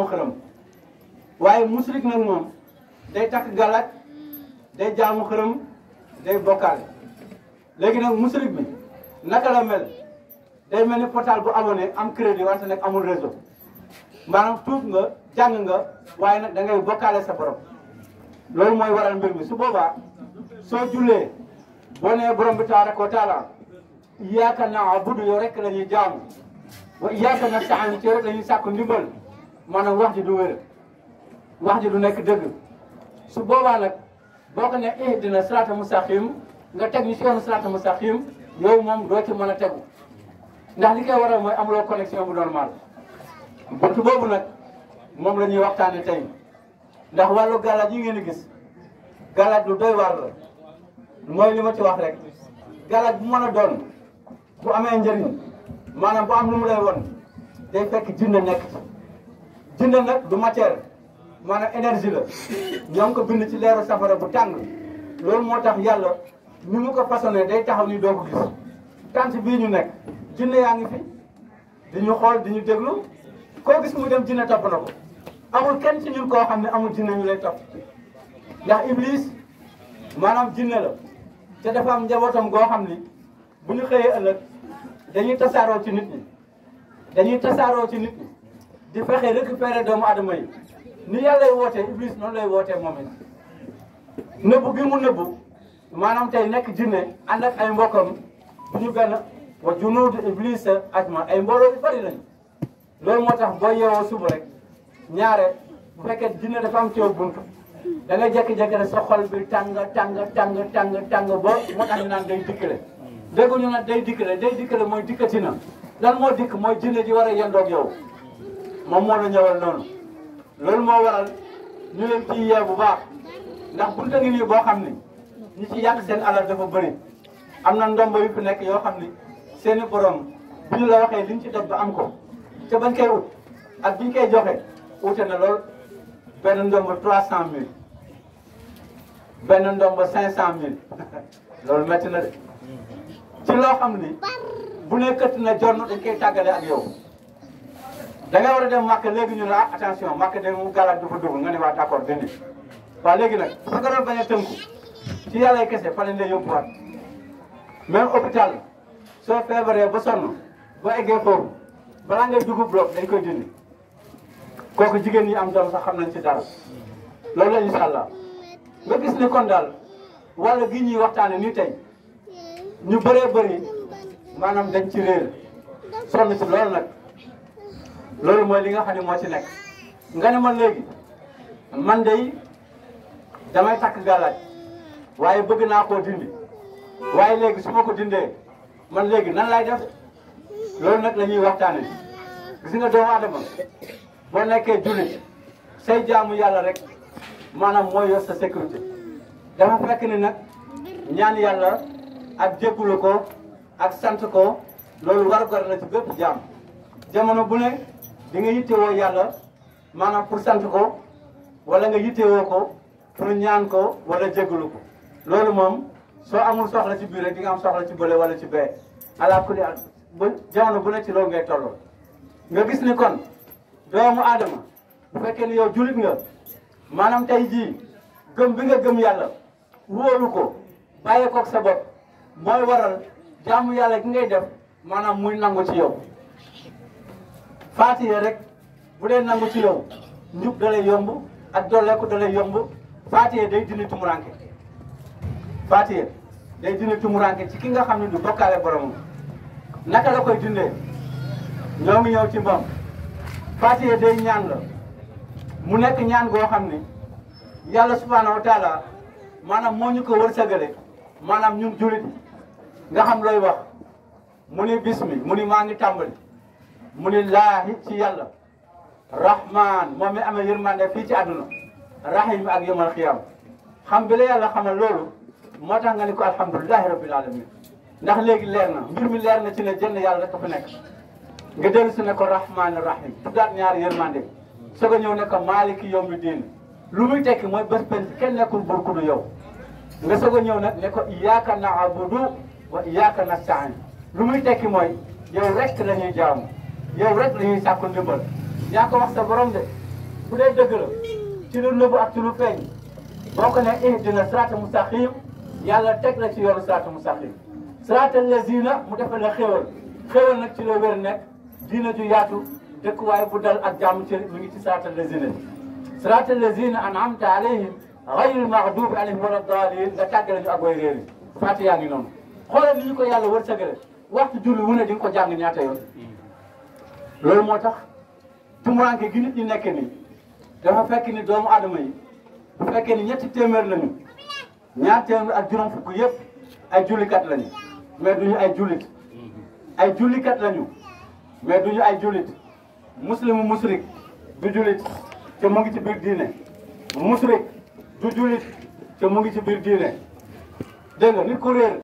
moo xërëm waaye musrik nag moom day takk galaaj day jaamu xërëm day bokkaale léegi nag musrik bi naka la mel day mel ni portal bu abonné am crédit wante nag amul réseau maanaam tuub nga jàng nga waaye nag da ngay bokkaale sa borom loolu mooy waral mbir mi su boobaa soo jullee boo nee borom bi tabaraka wa taala iyyaka na'budu yow rek la ñuy jaamu wa iyyaka nasta'in ci rek la ñuy sàkku ndimbal maanaam wax ji du wér wax ji du nekk dëgg su boobaa nag boo ko ne ihdina sirata mustaqim nga teg ñu si yoonu sirata mustaqim yow moom doo ci mën a tegu ndax li koy waral mooy amuloo connexion bu normal bunt boobu nag moom la ñuy waxtaane tey ndax wàllu galaaj yi ngeen di gis galaaj lu doy waar la mooy li ma ci wax rek galaaj bu mën a doon bu amee njëriñ maanaam bu am lu mu lay won day fekk jinne nekk ci jinne nag du matière maanaam énergie la ñoo ngi ko bind ci leeru safara bu tàng loolu moo tax yàlla ni mu ko façonné day taxaw ni doo ko gis tant bii ñu nekk jinne yaa ngi fi di ñu xool di ñu déglu koo gis mu dem jinne topp na ko amul kenn ci ñun koo xam ne amul jinne ñu lay topp ndax iblis maanaam jinne la te dafa am njabootam goo xam ni bu ñu xëyee ëllëg dañuy tasaaroo ci nit ñi dañuy tasaaroo ci nit ñi di fexe récupérer doomu adama yi ni yàlla lay wootee iblis noonu lay wootee moom it nëbbu gi mu nëbbu maanaam tey nekk jinne ànd ak ay mbokkam bu ñu benn wa junuudu iblis ajma ay mbooloo yu bari lañu loolu moo tax boo yeewoo suba rek ñaare bu fekkee jinne dafa am coow bunt da ngay jékki-jékki rek sa xol bi tàng boo moo tax ñu naan day dikkale dégguñu nag day dikkale mooy dikkati na lan moo dikk mooy jinne ji war a yendoog yow moom moo la ñëwal noonu loolu moo waral ñu leen ciy yee bu baax ndax bunta ngi nii boo xam ni ñi ci yàq seen alal dafa bëri am na ndombo yu fi nekk yoo xam ni seeni borom bu ñu la waxee liñ ci def ba am ko te bañ koy ut ak biñ koy joxe ute na lool benn ndombo 300000 benn ndombo 500000 loolu métti na de ci loo xam ni bu ne këtt na jonn dañ koy tàggale ak yow da nga war a dem màkk léegi ñu ne ah attention màkk de mu galaaj du fa dugg nga ne waa d'accord dindi waaw léegi nag su ko doon bañ a tënku ci yàlla kese fa lañ lay yóbbuwaat même hôpital soo feebaree ba sonn ba eggee foofu balaa ngay dugg bloc dañ koy dindi kooku jigéen ñi am doom sax xam nañ ci dara loolu la incha allah nga gis ni kon daal wàll gi ñuy waxtaane nii tey ñu bëree bëri maanaam dañ ci réer sonn ci loolu nag loolu mooy li nga xam ne moo ci nekk nga ne ma léegi man de damay takk galaaj waaye bëgg naa koo dindi waaye léegi su ma ko dindee man léegi nan laay def loolu nag la ñuy waxtaane gis nga doomu adama boo nekkee jullit say jaamu yàlla rek maanaam mooy yor sa sécurité dafa fekk ni nag ñaan yàlla ak jéggulu ko ak sant ko loolu war-gar la ci bépp jaam jamono bu ne di nga yittewoo yàlla maanaam pour sant ko wala nga yittewoo ko pour ñaan ko wala jégalu ko loolu moom soo amul soxla ci biir rek di nga am soxla ci bële wala ci bee ala kulli al ba jamono bu ne ci loolu ngay tolloo nga gis ni kon doomu aadama bu fekkee ni yow julit nga maanaam tey jii gëm bi nga gëm yàlla wóolu ko bàyyi koog sa bopp mooy waral jaamu yàlla gi ngay def maanaam muy nangu ci yow faatiye rek bu dee nangu ci yow njub da lay yomb ak dolleeku da lay yomb faatiye day dindi tumuranke faatiye day dindi tumuranke ci ki nga xam ne du bokkaale boromam naka la koy dindee ñoo ngi ñëw ci moom faatiye day ñaan la mu nekk ñaan goo xam ni yàlla subhaanahu wa taala maanaam moo ñu ko wërsëgale maanaam ñun julit nga xam looy wax mu ni bismi mu ni maa ngi tàmbali mu ni laahi ci yàlla rahman moom mi amee yërmande fii ci àdduna rahim ak yomal xiyam xam bi la yàlla xamal loolu moo tax nga ni ko alhamdulilahi rabbil alamin ndax léegi leer na mbir mi leer na ci ne jënn yàlla rek fa nekk nga dellu si ne ko rahman rahim tuddaat ñaari yërmande soog a ñëw ne ko maaliki yawmi diin lu muy tekki mooy bés penc kenn nekkul buur ku du yow nga soog a ñëw nag ne ko iyyaka na'budu wa iyyaka nasta'in lu muy tekki mooy yow rek la ñuy jaamu yow rek la ñuy sàkku ndimbal yaa ko wax sa borom de bu dee dëgg la ci lu nëbbu ak ci lu feeñ boo ko ne ihdina siraatal mustaqim yàlla teg la ci yoonu siraatal mustaqim siraatal lazina mu defal la xéewal xéewal nag ci la wér nekk diina ju yaatu dëkkuwaay bu dal ak jàmm ci mi ngi ci siraatal lazina siraatal lazina an'amta alayhim ghayril maghdubi alayhim wala daalin nga tàggale ñu ak way réer yi faati yaa ngi noonu xoolal ni ñu ko yàlla wërsëgale waxtu julli wu ne di nga ko jàng ñaata yoon loolu moo tax tumuranke gi nit ñi nekk nii dafa fekk ni doomu aadama yi bu fekkee ni ñetti téeméer lañu ñaar téeméer ak juróom fukk yëpp ay jullikat lañu mais duñu ay jullit ay jullikat lañu mais duñu ay jullit muslimu musrik du jullit te mu ngi ci biir diine musrik du jullit te mu ngi ci biir diine dégg nga nit ku réer